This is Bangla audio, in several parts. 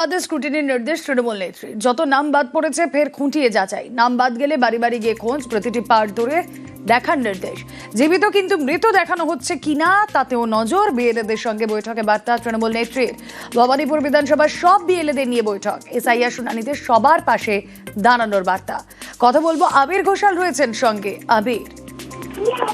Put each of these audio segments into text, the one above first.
স্ক্রুটিনির নির্দেশ তৃণমূল নেত্রী। যত নাম বাদ পড়েছে ফের খুঁটিয়ে যাচাই, নাম বাদ গেলে বাড়ি বাড়ি গিয়ে খোঁজ, প্রতিটি পার্ট ধরে দেখার নির্দেশ। জীবিত কিন্তু মৃত দেখানো হচ্ছে কিনা তাতেও নজর। বিএলএদের সঙ্গে বৈঠকে বার্তা তৃণমূল নেত্রীর। ভবানীপুর বিধানসভার সব বিএলএদের নিয়ে বৈঠক, এসআইআর শুনানিতে সবার পাশে দাঁড়ানোর বার্তা। কথা বলবো, আবির ঘোষাল রয়েছেন সঙ্গে। আবির,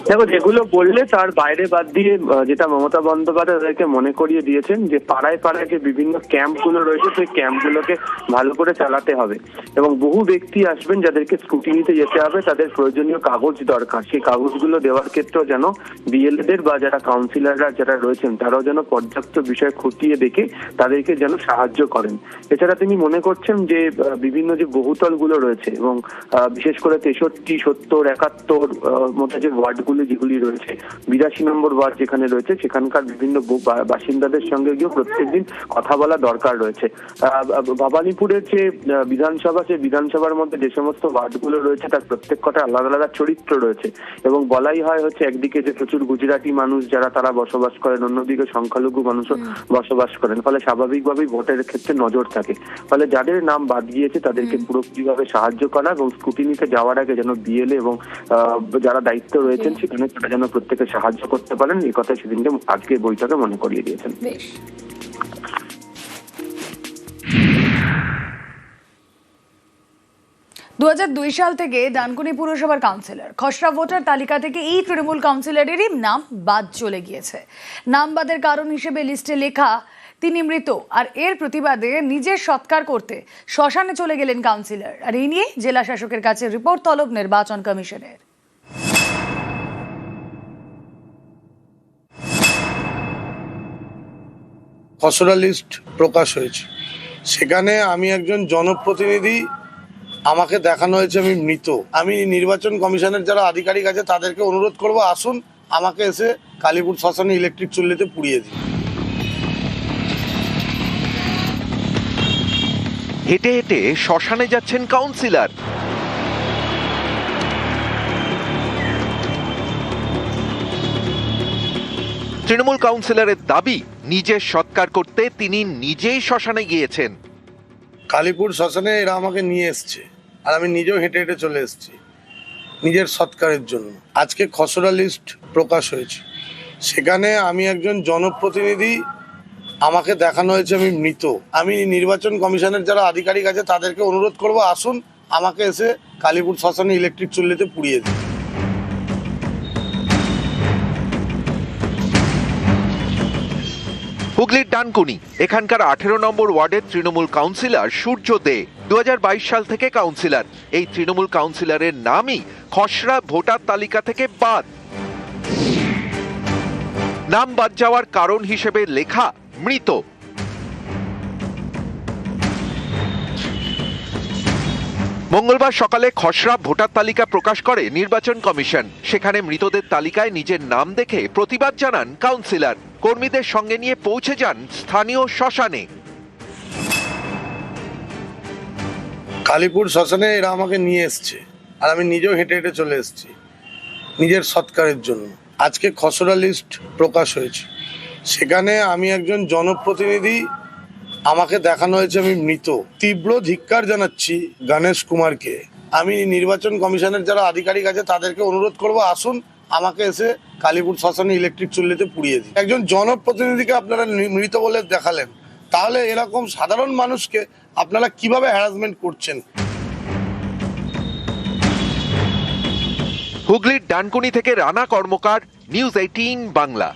দেখো, যেগুলো বললে তার বাইরে বাদ দিয়ে যেটা মমতা বন্দ্যোপাধ্যায় তাদেরকে মনে করিয়ে দিয়েছেন যে পাড়ায় পাড়ায় যে বিভিন্ন ক্যাম্পগুলো রয়েছে সেই ক্যাম্পগুলোকে ভালো করে চালাতে হবে এবং বহু ব্যক্তি আসবেন যাদেরকে স্কুটিনিতে যেতে হবে, তাদের প্রয়োজনীয় কাগজ দরকার। সেই কাগজগুলো দেওয়ার ক্ষেত্রেও যেন বিএলএদের বা যারা কাউন্সিলররা যারা রয়েছেন তারাও যেন পর্যাপ্ত বিষয় খতিয়ে দেখে তাদেরকে যেন সাহায্য করেন। এছাড়া তিনি মনে করছেন যে বিভিন্ন যে বহুতলগুলো রয়েছে এবং বিশেষ করে 63, 70, 71 মতো যে ওয়ার্ডগুলি যেগুলি রয়েছে, 82 নম্বর ওয়ার্ড যেখানে রয়েছে, সেখানকার বিভিন্ন বাসিন্দাদের সঙ্গে গিয়ে প্রত্যেকদিন কথা বলা দরকার রয়েছে। ভবানীপুরের যে বিধানসভা, সেই বিধানসভার মধ্যে যে সমস্ত ওয়ার্ডগুলো রয়েছে তার প্রত্যেক কটা আলাদা আলাদা চরিত্র রয়েছে এবং বলাই হয় হচ্ছে একদিকে যে প্রচুর গুজরাটি মানুষ যারা তারা বসবাস করেন, অন্যদিকে সংখ্যালঘু মানুষও বসবাস করেন, ফলে স্বাভাবিকভাবেই ভোটের ক্ষেত্রে নজর থাকে। ফলে যাদের নাম বাদ গিয়েছে তাদেরকে পুরোপুরিভাবে সাহায্য করা এবং স্কুটিনিতে যাওয়ার আগে যেন বিএলএ এবং যারা দায়িত্ব রয়েছেন সেখানে তারা যেন প্রত্যেকে সাহায্য করতে পারেন, এই কথা সেদিনকে আজকে বৈঠকে মনে করিয়ে দিয়েছেন। 2002 সাল থেকে ডানকুনি পুরসভার কাউন্সিলর, খসড়া ভোটার তালিকা থেকে এই তৃণমূল কাউন্সিলরেরই নাম বাদ চলে গিয়েছে। নাম বাদের কারণ হিসেবে লিস্টে লেখা তিনি মৃত, আর এর প্রতিবাদে নিজের সৎকার করতে শ্মশানে চলে গেলেন কাউন্সিলর। আর এই নিয়ে জেলা শাসকের কাছে রিপোর্ট তলব নির্বাচন কমিশনের। খসড়া লিস্ট প্রকাশ হয়েছে, সেখানে আমি একজন জনপ্রতিনিধি, আমাকে দেখানো হয়েছে আমি মৃত। আমি নির্বাচন কমিশনের যারা আধিকারিক আছে তাদেরকে অনুরোধ করব, আসুন আমাকে এসে কালীপুর শ্মশানে ইলেকট্রিক চুল্লিতে পুড়িয়ে দিন। হেঁটে হেঁটে শ্মশানে যাচ্ছেন কাউন্সিলর। তৃণমূল কাউন্সিলরের দাবি, নিজের সৎকার করতে তিনি নিজেই শ্মশানে গিয়েছেন। কালীপুর শ্মশানে এরা আমাকে নিয়ে এসছে আর আমি নিজেও হেঁটে হেঁটে চলে এসেছি নিজের সৎকারের জন্য। আজকে খসড়া লিস্ট প্রকাশ হয়েছে, সেখানে আমি একজন জনপ্রতিনিধি, আমাকে দেখানো হয়েছে আমি মৃত। আমি নির্বাচন কমিশনের যারা আধিকারিক আছে তাদেরকে অনুরোধ করব, আসুন আমাকে এসে কালীপুর শ্মশানে ইলেকট্রিক চুল্লিতে পুড়িয়ে দিন। হুগলির ডানকুনি, এখানকার 18 নম্বর ওয়ার্ডের তৃণমূল কাউন্সিলর সূর্য দে 2022 সাল থেকে কাউন্সিলর। এই তৃণমূল কাউন্সিলরের নামই খসড়া ভোটার তালিকা থেকে বাদ। নাম বাদ যাওয়ার কারণ হিসেবে লেখা মৃত। মঙ্গলবার সকালে খসড়া ভোটার তালিকা প্রকাশ করে নির্বাচন কমিশন। সেখানে মৃতদের তালিকায় নিজের নাম দেখে প্রতিবাদ জানান কাউন্সিলর। কর্মীদের সঙ্গে নিয়ে পৌঁছে যান স্থানীয় শ্মশানে। কালীপুর শ্মশানে এরা আমাকে নিয়ে এসছে আর আমি নিজেও হেঁটে হেঁটে চলে এসেছি নিজের সৎকারের জন্য। আজকে খসড়া লিস্ট প্রকাশ হয়েছে, সেখানে আমি একজন জনপ্রতিনিধি, আমাকে দেখানো হয়েছে আমি মৃত। তীব্র ধিক্কার জানাচ্ছি গণেশ কুমারকে। আমি নির্বাচন কমিশনের যারা আধিকারিক আছে তাদেরকে অনুরোধ করব, আসুন আমাকে এসে কালীপুর শ্মশানে ইলেকট্রিক চুল্লিতে পুড়িয়ে দিন। একজন জনপ্রতিনিধিকে আপনারা মৃত বলে দেখালেন, তাহলে এরকম সাধারণ মানুষকে আপনারা কিভাবে হ্যারাসমেন্ট করছেন? হুগলির ডানকুনি থেকে রানা কর্মকার, নিউজ 18 বাংলা।